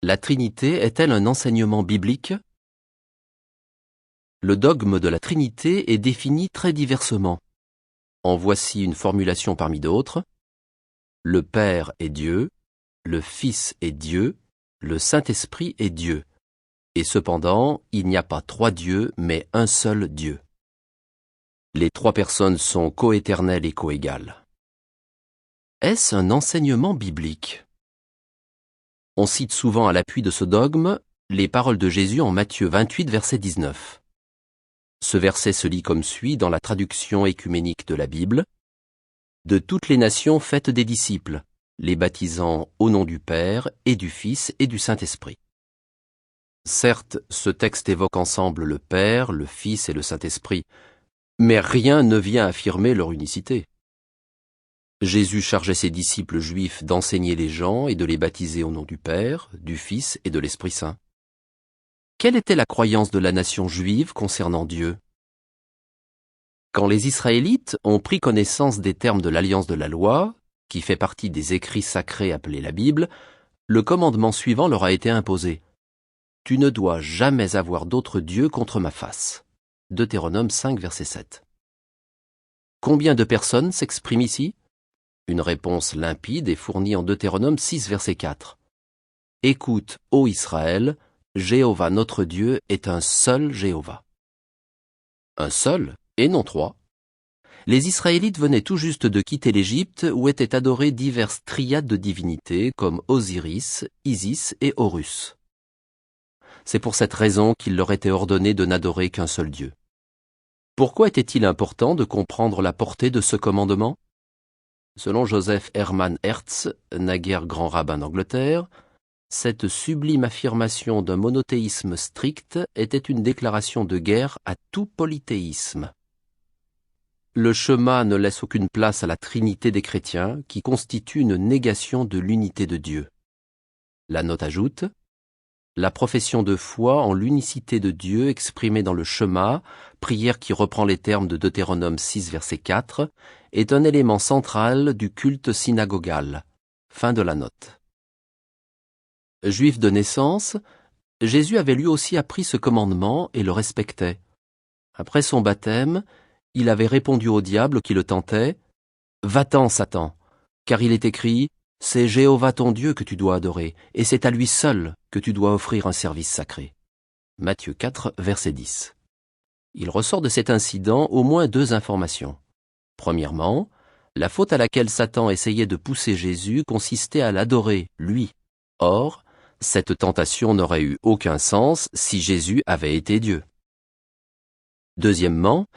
La Trinité est-elle un enseignement biblique? Le dogme de la Trinité est défini très diversement. En voici une formulation parmi d'autres. Le Père est Dieu, le Fils est Dieu, le Saint-Esprit est Dieu. Et cependant, il n'y a pas trois dieux, mais un seul Dieu. Les trois personnes sont coéternelles et coégales. Est-ce un enseignement biblique? On cite souvent à l'appui de ce dogme les paroles de Jésus en Matthieu 28, verset 19. Ce verset se lit comme suit dans la traduction écuménique de la Bible. « De toutes les nations faites des disciples, les baptisant au nom du Père et du Fils et du Saint-Esprit. » Certes, ce texte évoque ensemble le Père, le Fils et le Saint-Esprit, mais rien ne vient affirmer leur unicité. Jésus chargeait ses disciples juifs d'enseigner les gens et de les baptiser au nom du Père, du Fils et de l'Esprit Saint. Quelle était la croyance de la nation juive concernant Dieu? Quand les Israélites ont pris connaissance des termes de l'Alliance de la loi, qui fait partie des écrits sacrés appelés la Bible, le commandement suivant leur a été imposé. « Tu ne dois jamais avoir d'autre Dieu contre ma face. » Deutéronome 5, verset 7. Combien de personnes s'expriment ici? Une réponse limpide est fournie en Deutéronome 6, verset 4. « Écoute, ô Israël, Jéhovah notre Dieu est un seul Jéhovah. » Un seul, et non trois. Les Israélites venaient tout juste de quitter l'Égypte où étaient adorées diverses triades de divinités comme Osiris, Isis et Horus. C'est pour cette raison qu'il leur était ordonné de n'adorer qu'un seul Dieu. Pourquoi était-il important de comprendre la portée de ce commandement? Selon Joseph Hermann Hertz, naguère grand rabbin d'Angleterre, cette sublime affirmation d'un monothéisme strict était une déclaration de guerre à tout polythéisme. Le Shema ne laisse aucune place à la Trinité des chrétiens, qui constitue une négation de l'unité de Dieu. La note ajoute: la profession de foi en l'unicité de Dieu exprimée dans le Shema, prière qui reprend les termes de Deutéronome 6, verset 4, est un élément central du culte synagogal. Fin de la note. Juif de naissance, Jésus avait lui aussi appris ce commandement et le respectait. Après son baptême, il avait répondu au diable qui le tentait: « Va-t'en, Satan, car il est écrit: c'est Jéhovah ton Dieu que tu dois adorer, et c'est à lui seul que tu dois offrir un service sacré. » Matthieu 4, verset 10. Il ressort de cet incident au moins deux informations. Premièrement, la faute à laquelle Satan essayait de pousser Jésus consistait à l'adorer, lui. Or, cette tentation n'aurait eu aucun sens si Jésus avait été Dieu. Deuxièmement,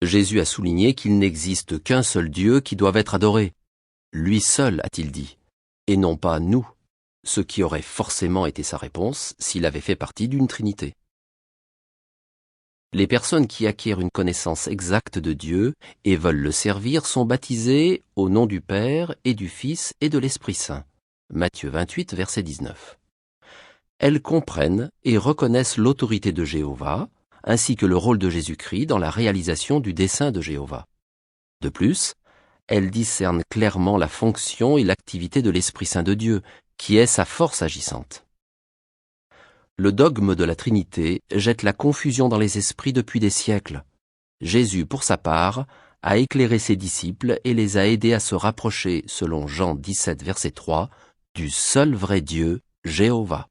Jésus a souligné qu'il n'existe qu'un seul Dieu qui doive être adoré. Lui seul, a-t-il dit, et non pas nous, ce qui aurait forcément été sa réponse s'il avait fait partie d'une trinité. Les personnes qui acquièrent une connaissance exacte de Dieu et veulent le servir sont baptisées au nom du Père et du Fils et de l'Esprit Saint. Matthieu 28, verset 19. Elles comprennent et reconnaissent l'autorité de Jéhovah, ainsi que le rôle de Jésus-Christ dans la réalisation du dessein de Jéhovah. De plus, elles discernent clairement la fonction et l'activité de l'Esprit Saint de Dieu, qui est sa force agissante. Le dogme de la Trinité jette la confusion dans les esprits depuis des siècles. Jésus, pour sa part, a éclairé ses disciples et les a aidés à se rapprocher, selon Jean 17, verset 3, du seul vrai Dieu, Jéhovah.